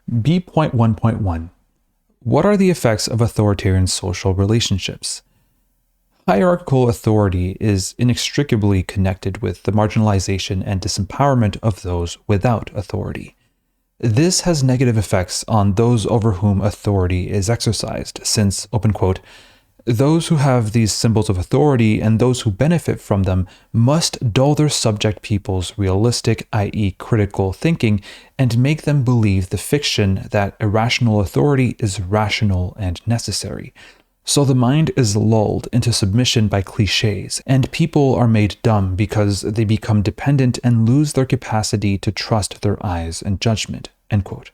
B.1.1. What are the effects of authoritarian social relationships? Hierarchical authority is inextricably connected with the marginalization and disempowerment of those without authority. This has negative effects on those over whom authority is exercised, since, open quote, those who have these symbols of authority and those who benefit from them must dull their subject people's realistic, i.e. critical thinking, and make them believe the fiction that irrational authority is rational and necessary. So the mind is lulled into submission by cliches, and people are made dumb because they become dependent and lose their capacity to trust their eyes and judgment, end quote.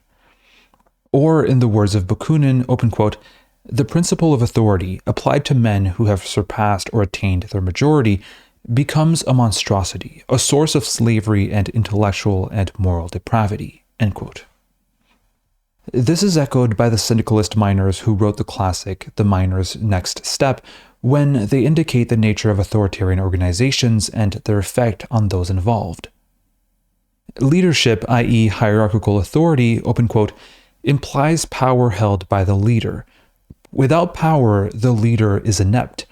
Or, in the words of Bakunin, open quote, the principle of authority, applied to men who have surpassed or attained their majority, becomes a monstrosity, a source of slavery and intellectual and moral depravity, end quote. This is echoed by the syndicalist miners who wrote the classic The Miner's Next Step, when they indicate the nature of authoritarian organizations and their effect on those involved. Leadership, i.e. hierarchical authority, open quote, implies power held by the leader. Without power, the leader is inept.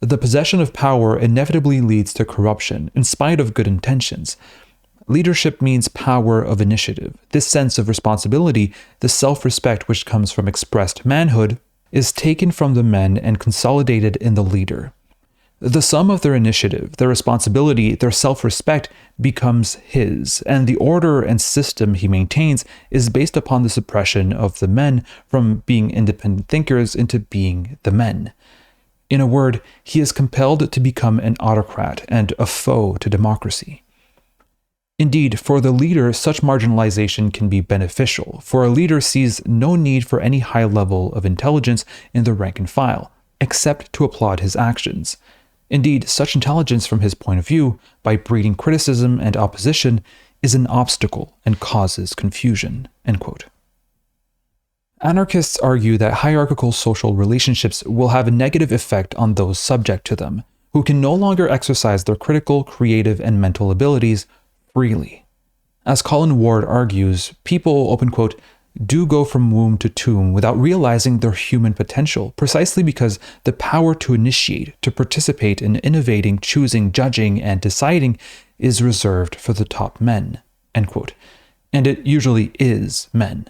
The possession of power inevitably leads to corruption, in spite of good intentions. Leadership means power of initiative. This sense of responsibility, the self-respect which comes from expressed manhood, is taken from the men and consolidated in the leader. The sum of their initiative, their responsibility, their self-respect becomes his, and the order and system he maintains is based upon the suppression of the men from being independent thinkers into being the men. In a word, he is compelled to become an autocrat and a foe to democracy. Indeed, for the leader, such marginalization can be beneficial, for a leader sees no need for any high level of intelligence in the rank and file, except to applaud his actions. Indeed, such intelligence from his point of view, by breeding criticism and opposition, is an obstacle and causes confusion, end quote. Anarchists argue that hierarchical social relationships will have a negative effect on those subject to them, who can no longer exercise their critical, creative, and mental abilities freely. As Colin Ward argues, people, open quote, do go from womb to tomb without realizing their human potential, precisely because the power to initiate, to participate in innovating, choosing, judging, and deciding is reserved for the top men, end quote. And it usually is men.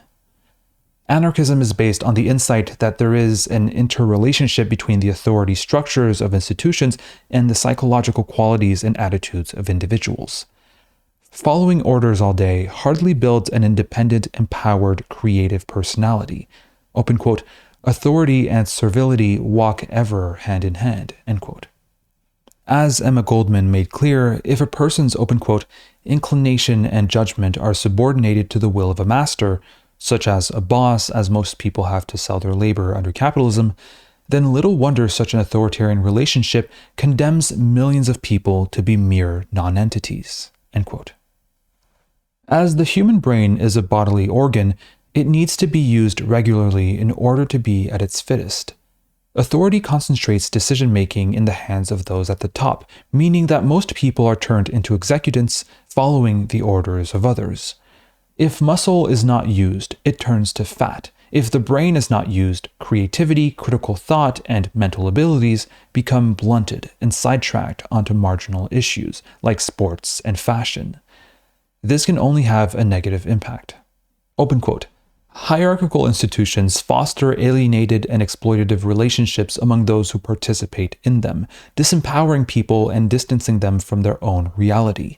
Anarchism is based on the insight that there is an interrelationship between the authority structures of institutions and the psychological qualities and attitudes of individuals. Following orders all day hardly builds an independent, empowered, creative personality. Open quote, authority and servility walk ever hand in hand, end quote. As Emma Goldman made clear, if a person's, open quote, inclination and judgment are subordinated to the will of a master, such as a boss, as most people have to sell their labor under capitalism, then little wonder such an authoritarian relationship condemns millions of people to be mere non-entities, end quote. As the human brain is a bodily organ, it needs to be used regularly in order to be at its fittest. Authority concentrates decision-making in the hands of those at the top, meaning that most people are turned into executants following the orders of others. If muscle is not used, it turns to fat. If the brain is not used, creativity, critical thought, and mental abilities become blunted and sidetracked onto marginal issues like sports and fashion. This can only have a negative impact. Open quote, hierarchical institutions foster alienated and exploitative relationships among those who participate in them, disempowering people and distancing them from their own reality.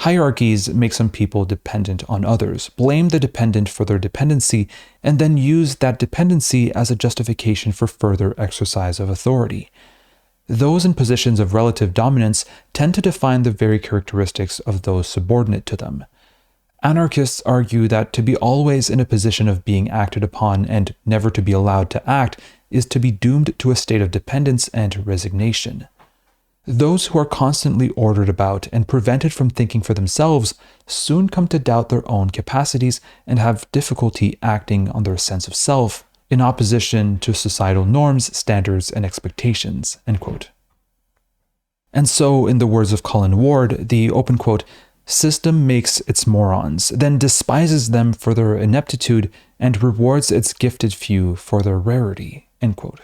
Hierarchies make some people dependent on others, blame the dependent for their dependency, and then use that dependency as a justification for further exercise of authority. Those in positions of relative dominance tend to define the very characteristics of those subordinate to them. Anarchists argue that to be always in a position of being acted upon and never to be allowed to act is to be doomed to a state of dependence and resignation. Those who are constantly ordered about and prevented from thinking for themselves soon come to doubt their own capacities and have difficulty acting on their sense of self, in opposition to societal norms, standards, and expectations, end quote. And so, in the words of Colin Ward, the, open quote, System makes its morons, then despises them for their ineptitude and rewards its gifted few for their rarity." End quote.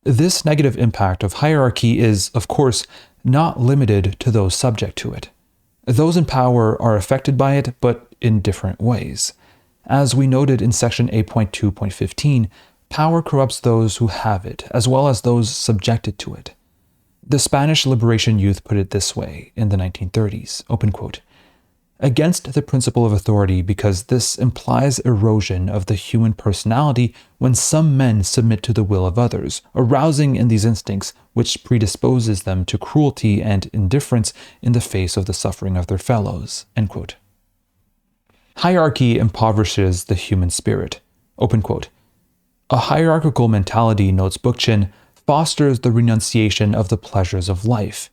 This negative impact of hierarchy is, of course, not limited to those subject to it. Those in power are affected by it, but in different ways. As we noted in section 8.2.15, power corrupts those who have it, as well as those subjected to it. The Spanish liberation youth put it this way in the 1930s, open quote, "Against the principle of authority, because this implies erosion of the human personality when some men submit to the will of others, arousing in these instincts which predisposes them to cruelty and indifference in the face of the suffering of their fellows." End quote. Hierarchy impoverishes the human spirit. Open quote. "A hierarchical mentality," notes Bookchin, "fosters the renunciation of the pleasures of life.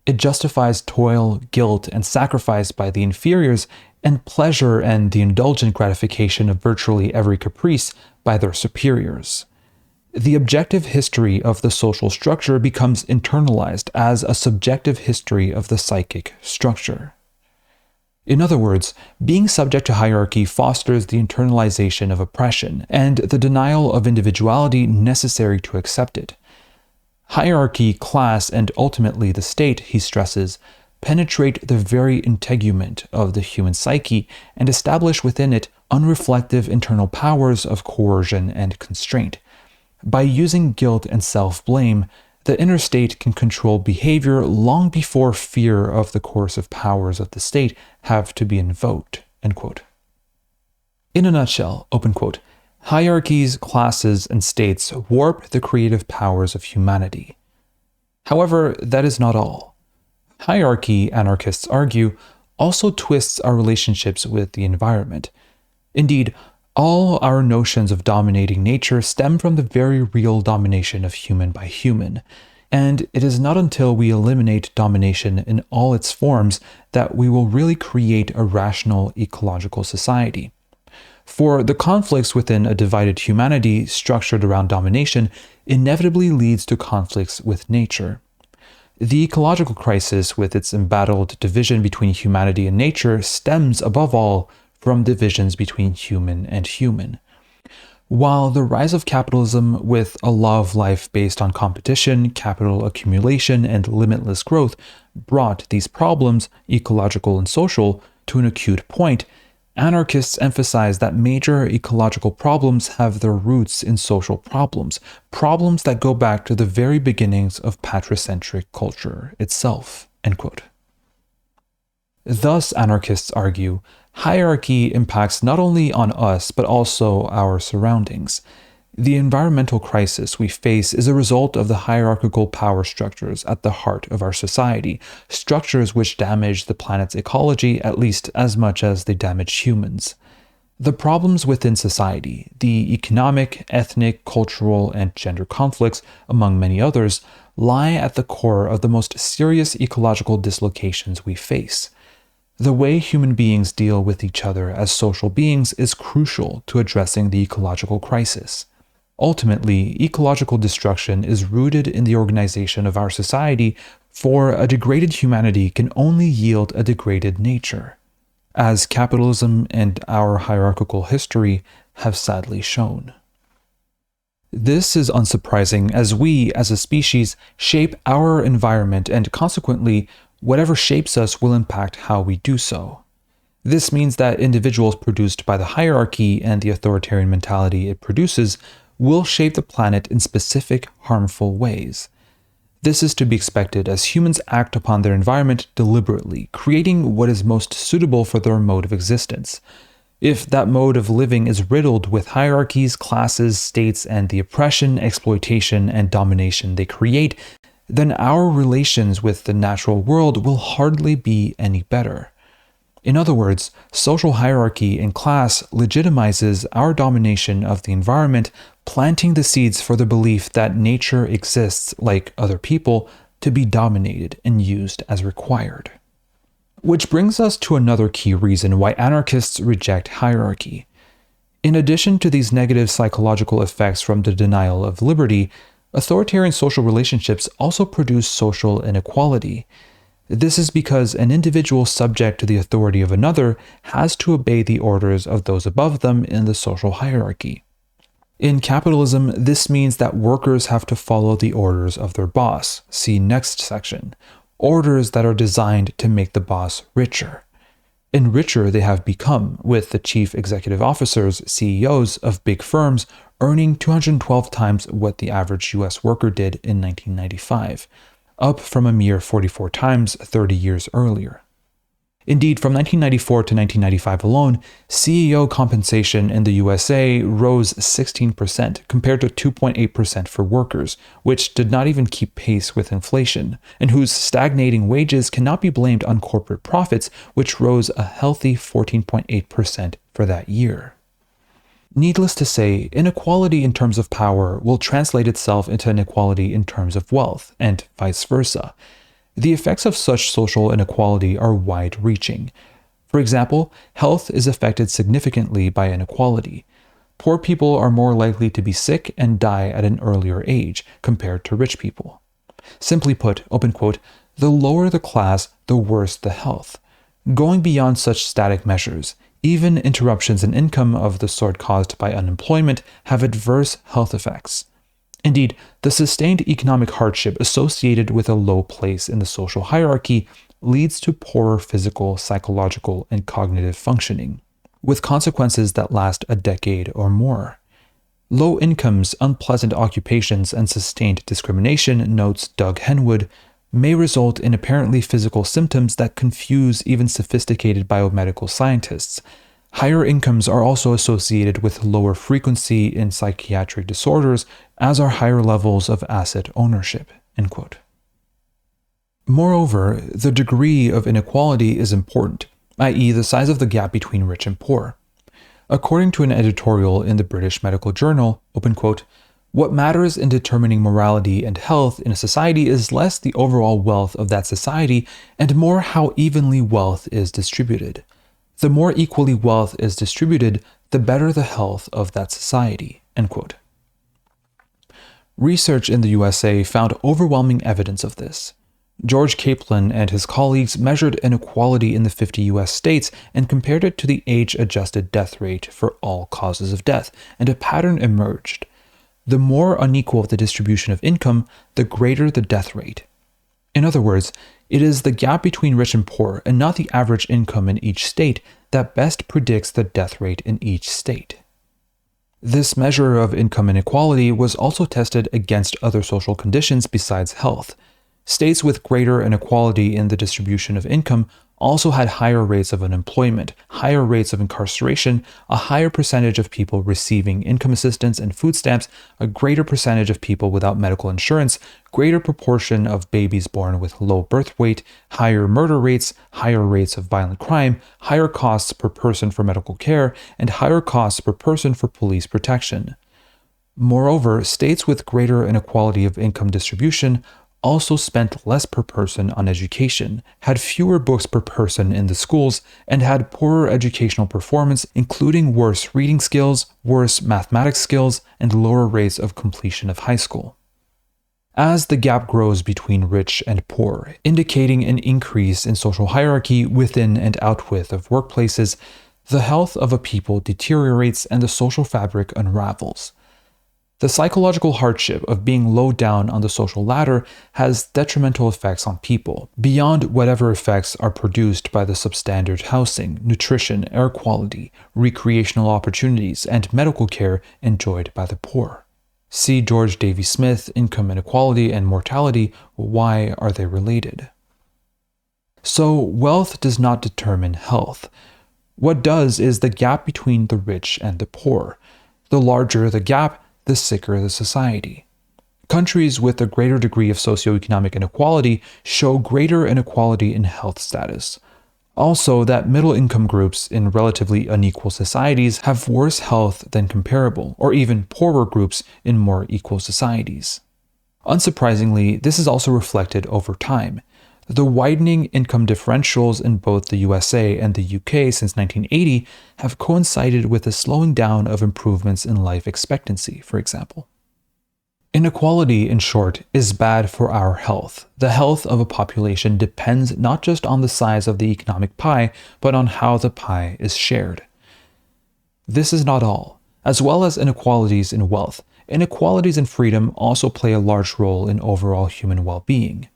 It justifies toil, guilt, and sacrifice by the inferiors, and pleasure and the indulgent gratification of virtually every caprice by their superiors. The objective history of the social structure becomes internalized as a subjective history of the psychic structure." In other words, being subject to hierarchy fosters the internalization of oppression and the denial of individuality necessary to accept it. Hierarchy, class, and ultimately the state, he stresses, penetrate the very integument of the human psyche and establish within it unreflective internal powers of coercion and constraint. By using guilt and self-blame, the inner state can control behavior long before fear of the coercive powers of the state have to be invoked. End quote. In a nutshell, open quote, hierarchies, classes, and states warp the creative powers of humanity. However, that is not all. Hierarchy, anarchists argue, also twists our relationships with the environment. Indeed, all our notions of dominating nature stem from the very real domination of human by human, and it is not until we eliminate domination in all its forms that we will really create a rational ecological society. For the conflicts within a divided humanity structured around domination inevitably leads to conflicts with nature. The ecological crisis, with its embattled division between humanity and nature, stems above all from divisions between human and human. While the rise of capitalism, with a law of life based on competition, capital accumulation, and limitless growth, brought these problems, ecological and social, to an acute point, anarchists emphasize that major ecological problems have their roots in social problems, problems that go back to the very beginnings of patricentric culture itself. End quote. Thus, anarchists argue, hierarchy impacts not only on us, but also our surroundings. The environmental crisis we face is a result of the hierarchical power structures at the heart of our society, structures which damage the planet's ecology at least as much as they damage humans. The problems within society, the economic, ethnic, cultural, and gender conflicts, among many others, lie at the core of the most serious ecological dislocations we face. The way human beings deal with each other as social beings is crucial to addressing the ecological crisis. Ultimately, ecological destruction is rooted in the organization of our society, for a degraded humanity can only yield a degraded nature, as capitalism and our hierarchical history have sadly shown. This is unsurprising, as we, as a species, shape our environment, and consequently, whatever shapes us will impact how we do so. This means that individuals produced by the hierarchy and the authoritarian mentality it produces will shape the planet in specific harmful ways. This is to be expected as humans act upon their environment deliberately, creating what is most suitable for their mode of existence. If that mode of living is riddled with hierarchies, classes, states, and the oppression, exploitation, and domination they create, then our relations with the natural world will hardly be any better. In other words, social hierarchy and class legitimizes our domination of the environment, planting the seeds for the belief that nature exists, like other people, to be dominated and used as required. Which brings us to another key reason why anarchists reject hierarchy. In addition to these negative psychological effects from the denial of liberty, authoritarian social relationships also produce social inequality. This is because an individual subject to the authority of another has to obey the orders of those above them in the social hierarchy. In capitalism, this means that workers have to follow the orders of their boss. See next section. Orders that are designed to make the boss richer. And richer they have become, with the chief executive officers, CEOs of big firms, earning 212 times what the average US worker did in 1995, up from a mere 44 times 30 years earlier. Indeed, from 1994 to 1995 alone, CEO compensation in the USA rose 16% compared to 2.8% for workers, which did not even keep pace with inflation, and whose stagnating wages cannot be blamed on corporate profits, which rose a healthy 14.8% for that year. Needless to say, inequality in terms of power will translate itself into inequality in terms of wealth, and vice versa. The effects of such social inequality are wide-reaching. For example, health is affected significantly by inequality. Poor people are more likely to be sick and die at an earlier age compared to rich people. Simply put, open quote, the lower the class, the worse the health. Going beyond such static measures, even interruptions in income of the sort caused by unemployment have adverse health effects. Indeed, the sustained economic hardship associated with a low place in the social hierarchy leads to poorer physical, psychological, and cognitive functioning, with consequences that last a decade or more. Low incomes, unpleasant occupations, and sustained discrimination, notes Doug Henwood, may result in apparently physical symptoms that confuse even sophisticated biomedical scientists. Higher incomes are also associated with lower frequency in psychiatric disorders, as are higher levels of asset ownership. End quote. Moreover, the degree of inequality is important, i.e., the size of the gap between rich and poor. According to an editorial in the British Medical Journal, open quote, what matters in determining morality and health in a society is less the overall wealth of that society and more how evenly wealth is distributed. The more equally wealth is distributed, the better the health of that society. End quote. Research in the USA found overwhelming evidence of this. George Kaplan and his colleagues measured inequality in the 50 US states and compared it to the age-adjusted death rate for all causes of death, and a pattern emerged. The more unequal the distribution of income, the greater the death rate. In other words, it is the gap between rich and poor, and not the average income in each state, that best predicts the death rate in each state. This measure of income inequality was also tested against other social conditions besides health. States with greater inequality in the distribution of income also had higher rates of unemployment, higher rates of incarceration, a higher percentage of people receiving income assistance and food stamps, a greater percentage of people without medical insurance, greater proportion of babies born with low birth weight, higher murder rates, higher rates of violent crime, higher costs per person for medical care, and higher costs per person for police protection. Moreover, states with greater inequality of income distribution also spent less per person on education, had fewer books per person in the schools, and had poorer educational performance, including worse reading skills, worse mathematics skills, and lower rates of completion of high school. As the gap grows between rich and poor, indicating an increase in social hierarchy within and outwith of workplaces, the health of a people deteriorates and the social fabric unravels. The psychological hardship of being low down on the social ladder has detrimental effects on people, beyond whatever effects are produced by the substandard housing, nutrition, air quality, recreational opportunities, and medical care enjoyed by the poor. See George Davey Smith, Income Inequality and Mortality, Why Are They Related? So, wealth does not determine health. What does is the gap between the rich and the poor. The larger the gap, the sicker the society. Countries with a greater degree of socioeconomic inequality show greater inequality in health status. Also, that middle-income groups in relatively unequal societies have worse health than comparable, or even poorer groups in more equal societies. Unsurprisingly, this is also reflected over time. The widening income differentials in both the USA and the UK since 1980 have coincided with a slowing down of improvements in life expectancy, for example. Inequality, in short, is bad for our health. The health of a population depends not just on the size of the economic pie, but on how the pie is shared. This is not all. As well as inequalities in wealth, inequalities in freedom also play a large role in overall human well-being.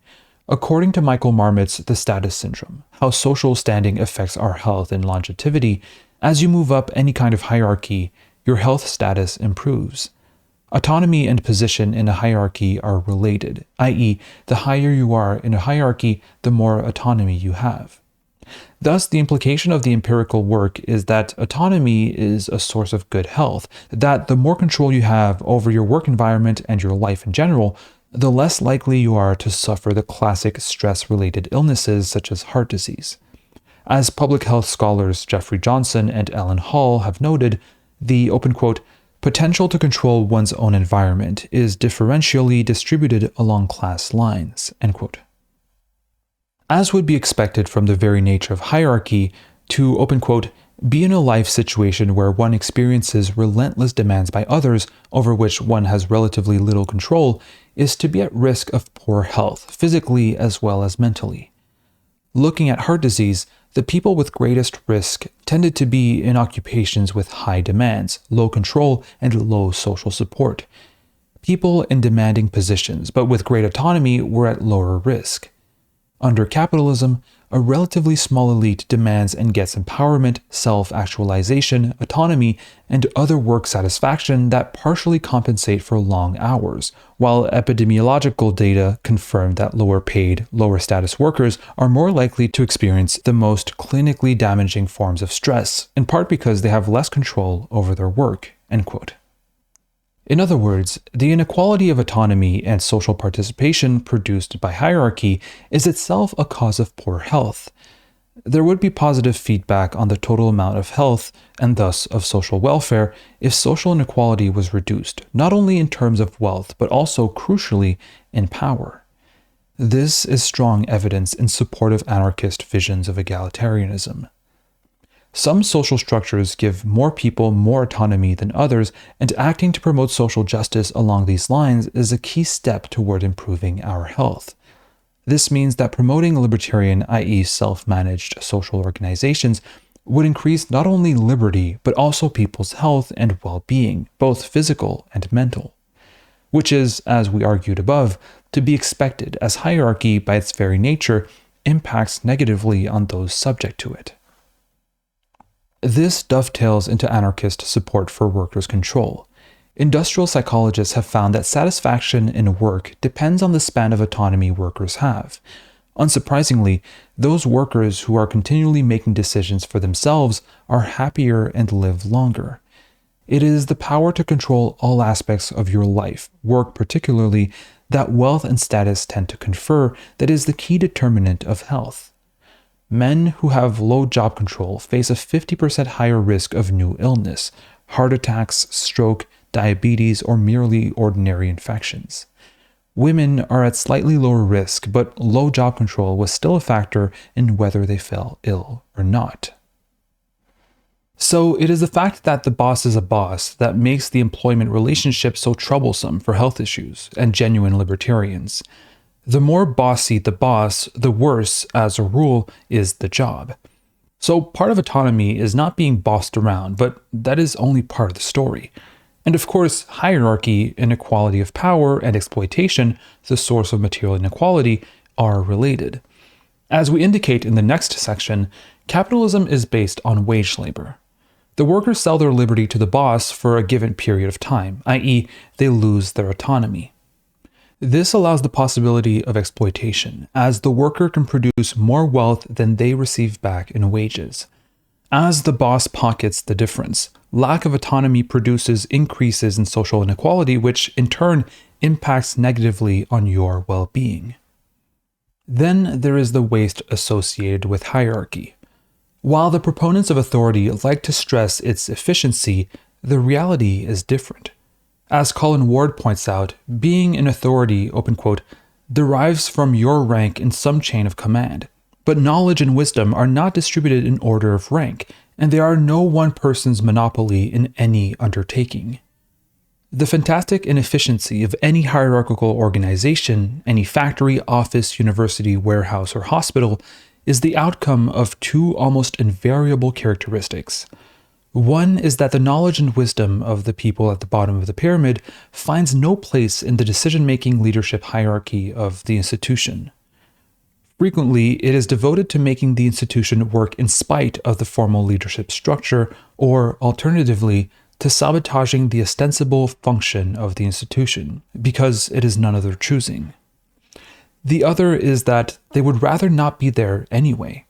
According to Michael Marmot's The Status Syndrome, how social standing affects our health and longevity, as you move up any kind of hierarchy, your health status improves. Autonomy and position in a hierarchy are related, i.e., the higher you are in a hierarchy, the more autonomy you have. Thus, the implication of the empirical work is that autonomy is a source of good health, that the more control you have over your work environment and your life in general, the less likely you are to suffer the classic stress-related illnesses such as heart disease. As public health scholars Jeffrey Johnson and Ellen Hall have noted, the open quote, potential to control one's own environment is differentially distributed along class lines, end quote. As would be expected from the very nature of hierarchy, to, open quote, be in a life situation where one experiences relentless demands by others over which one has relatively little control is to be at risk of poor health, physically as well as mentally. Looking at heart disease, the people with greatest risk tended to be in occupations with high demands, low control, and low social support. People in demanding positions, but with great autonomy, were at lower risk. Under capitalism, a relatively small elite demands and gets empowerment, self-actualization, autonomy, and other work satisfaction that partially compensate for long hours, while epidemiological data confirm that lower-paid, lower-status workers are more likely to experience the most clinically damaging forms of stress, in part because they have less control over their work, end quote. In other words, the inequality of autonomy and social participation produced by hierarchy is itself a cause of poor health. There would be positive feedback on the total amount of health, and thus of social welfare, if social inequality was reduced, not only in terms of wealth, but also, crucially, in power. This is strong evidence in support of anarchist visions of egalitarianism. Some social structures give more people more autonomy than others, and acting to promote social justice along these lines is a key step toward improving our health. This means that promoting libertarian, i.e. self-managed social organizations, would increase not only liberty, but also people's health and well-being, both physical and mental. Which is, as we argued above, to be expected, as hierarchy, by its very nature, impacts negatively on those subject to it. This dovetails into anarchist support for workers' control. Industrial psychologists have found that satisfaction in work depends on the span of autonomy workers have. Unsurprisingly, those workers who are continually making decisions for themselves are happier and live longer. It is the power to control all aspects of your life, work particularly, that wealth and status tend to confer that is the key determinant of health. Men who have low job control face a 50% higher risk of new illness, heart attacks, stroke, diabetes, or merely ordinary infections. Women are at slightly lower risk, but low job control was still a factor in whether they fell ill or not. So it is the fact that the boss is a boss that makes the employment relationship so troublesome for health issues and genuine libertarians. The more bossy the boss, the worse, as a rule, is the job. So part of autonomy is not being bossed around, but that is only part of the story. And of course, hierarchy, inequality of power, and exploitation, the source of material inequality, are related. As we indicate in the next section, capitalism is based on wage labor. The workers sell their liberty to the boss for a given period of time, i.e., they lose their autonomy. This allows the possibility of exploitation, as the worker can produce more wealth than they receive back in wages. As the boss pockets the difference, lack of autonomy produces increases in social inequality, which in turn impacts negatively on your well-being. Then there is the waste associated with hierarchy. While the proponents of authority like to stress its efficiency, the reality is different. As Colin Ward points out, being in authority, open quote, derives from your rank in some chain of command, but knowledge and wisdom are not distributed in order of rank, and they are no one person's monopoly in any undertaking. The fantastic inefficiency of any hierarchical organization, any factory, office, university, warehouse, or hospital, is the outcome of two almost invariable characteristics. One is that the knowledge and wisdom of the people at the bottom of the pyramid finds no place in the decision-making leadership hierarchy of the institution. Frequently, it is devoted to making the institution work in spite of the formal leadership structure, or alternatively, to sabotaging the ostensible function of the institution, because it is none of their choosing. The other is that they would rather not be there anyway.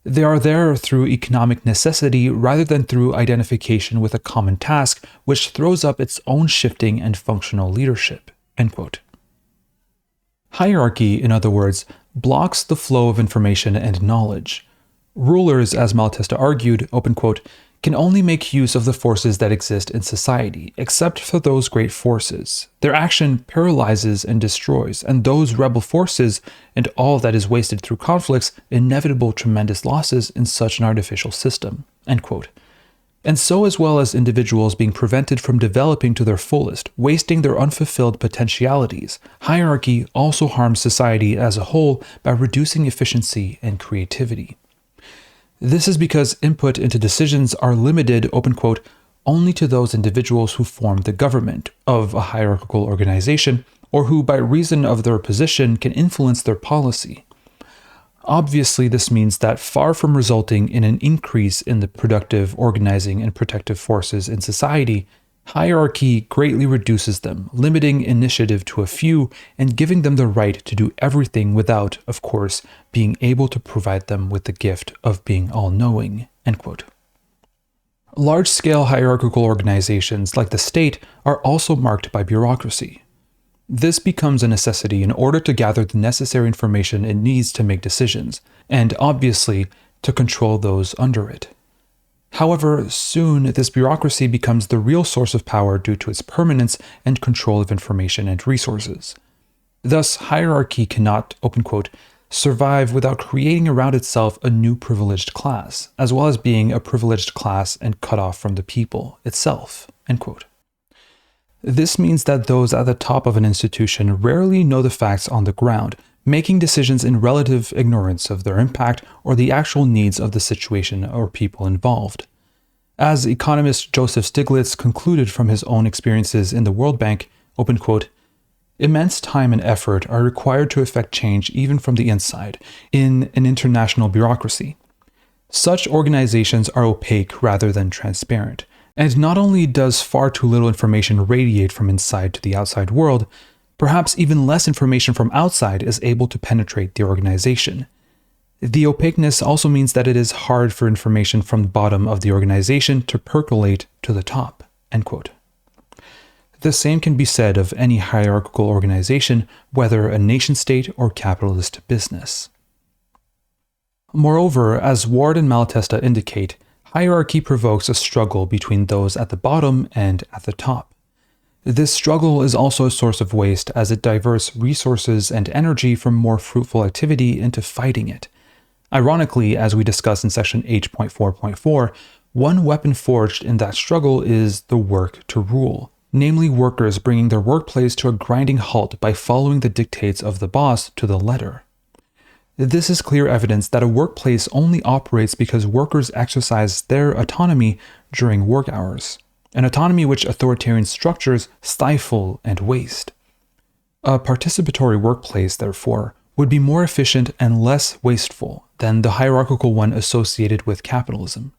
They are there through economic necessity rather than through identification with a common task which throws up its own shifting and functional leadership." End quote. Hierarchy, in other words, blocks the flow of information and knowledge. Rulers, as Malatesta argued, open quote, can only make use of the forces that exist in society, except for those great forces. Their action paralyzes and destroys, and those rebel forces, and all that is wasted through conflicts, inevitable tremendous losses in such an artificial system. End quote. And so, as well as individuals being prevented from developing to their fullest, wasting their unfulfilled potentialities, hierarchy also harms society as a whole by reducing efficiency and creativity. This is because input into decisions are limited, open quote, only to those individuals who form the government of a hierarchical organization, or who, by reason of their position, can influence their policy. Obviously, this means that far from resulting in an increase in the productive, organizing, and protective forces in society, hierarchy greatly reduces them, limiting initiative to a few and giving them the right to do everything without, of course, being able to provide them with the gift of being all-knowing. End quote. Large-scale hierarchical organizations like the state are also marked by bureaucracy. This becomes a necessity in order to gather the necessary information it needs to make decisions, and obviously, to control those under it. However, soon this bureaucracy becomes the real source of power due to its permanence and control of information and resources. Thus, hierarchy cannot, open quote, survive without creating around itself a new privileged class, as well as being a privileged class and cut off from the people itself. End quote. This means that those at the top of an institution rarely know the facts on the ground, making decisions in relative ignorance of their impact or the actual needs of the situation or people involved. As economist Joseph Stiglitz concluded from his own experiences in the World Bank, open quote, immense time and effort are required to effect change even from the inside, in an international bureaucracy. Such organizations are opaque rather than transparent. And not only does far too little information radiate from inside to the outside world, perhaps even less information from outside is able to penetrate the organization. The opaqueness also means that it is hard for information from the bottom of the organization to percolate to the top. End quote. The same can be said of any hierarchical organization, whether a nation-state or capitalist business. Moreover, as Ward and Malatesta indicate, hierarchy provokes a struggle between those at the bottom and at the top. This struggle is also a source of waste as it diverts resources and energy from more fruitful activity into fighting it. Ironically, as we discuss in section H.4.4, one weapon forged in that struggle is the work to rule, namely workers bringing their workplace to a grinding halt by following the dictates of the boss to the letter. This is clear evidence that a workplace only operates because workers exercise their autonomy during work hours, an autonomy which authoritarian structures stifle and waste. A participatory workplace, therefore, would be more efficient and less wasteful than the hierarchical one associated with capitalism.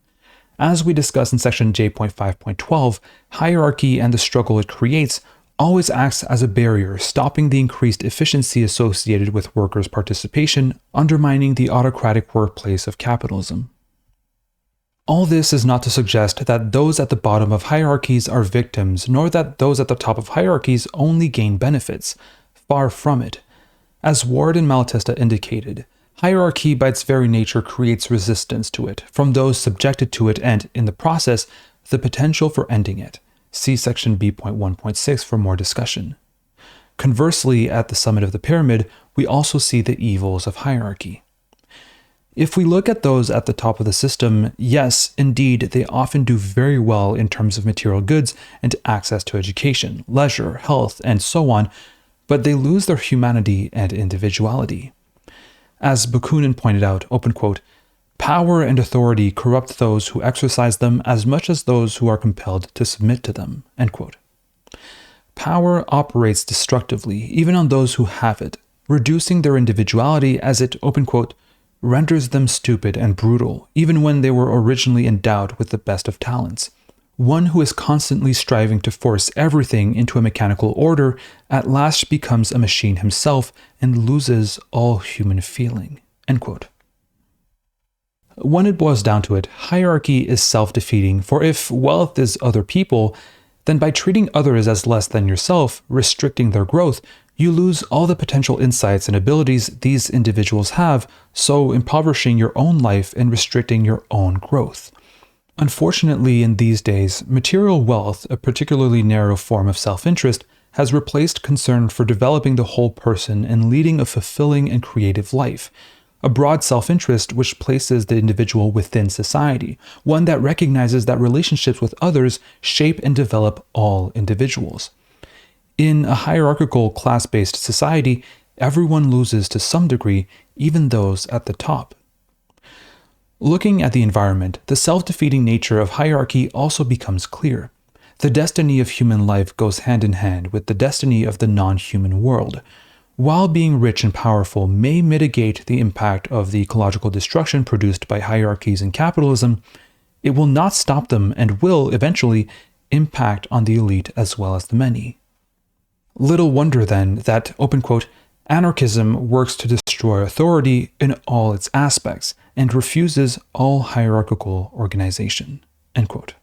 As we discuss in section J.5.12, hierarchy and the struggle it creates always acts as a barrier, stopping the increased efficiency associated with workers' participation, undermining the autocratic workplace of capitalism. All this is not to suggest that those at the bottom of hierarchies are victims, nor that those at the top of hierarchies only gain benefits. Far from it. As Ward and Malatesta indicated, hierarchy by its very nature creates resistance to it from those subjected to it and, in the process, the potential for ending it. See section B.1.6 for more discussion. Conversely, at the summit of the pyramid, we also see the evils of hierarchy. If we look at those at the top of the system, yes, indeed, they often do very well in terms of material goods and access to education, leisure, health, and so on, but they lose their humanity and individuality. As Bakunin pointed out, open quote, "Power and authority corrupt those who exercise them as much as those who are compelled to submit to them," end quote. Power operates destructively even on those who have it, reducing their individuality as it, open quote, "renders them stupid and brutal, even when they were originally endowed with the best of talents. One who is constantly striving to force everything into a mechanical order at last becomes a machine himself and loses all human feeling," end quote. When it boils down to it, hierarchy is self-defeating, for if wealth is other people, then by treating others as less than yourself, restricting their growth, you lose all the potential insights and abilities these individuals have, so impoverishing your own life and restricting your own growth. Unfortunately, in these days, material wealth, a particularly narrow form of self-interest, has replaced concern for developing the whole person and leading a fulfilling and creative life. A broad self-interest which places the individual within society, one that recognizes that relationships with others shape and develop all individuals. In a hierarchical, class-based society, everyone loses to some degree, even those at the top. Looking at the environment, the self-defeating nature of hierarchy also becomes clear. The destiny of human life goes hand in hand with the destiny of the non-human world. While being rich and powerful may mitigate the impact of the ecological destruction produced by hierarchies and capitalism, it will not stop them and will, eventually, impact on the elite as well as the many. Little wonder, then, that, open quote, "anarchism works to destroy authority in all its aspects and refuses all hierarchical organization," end quote.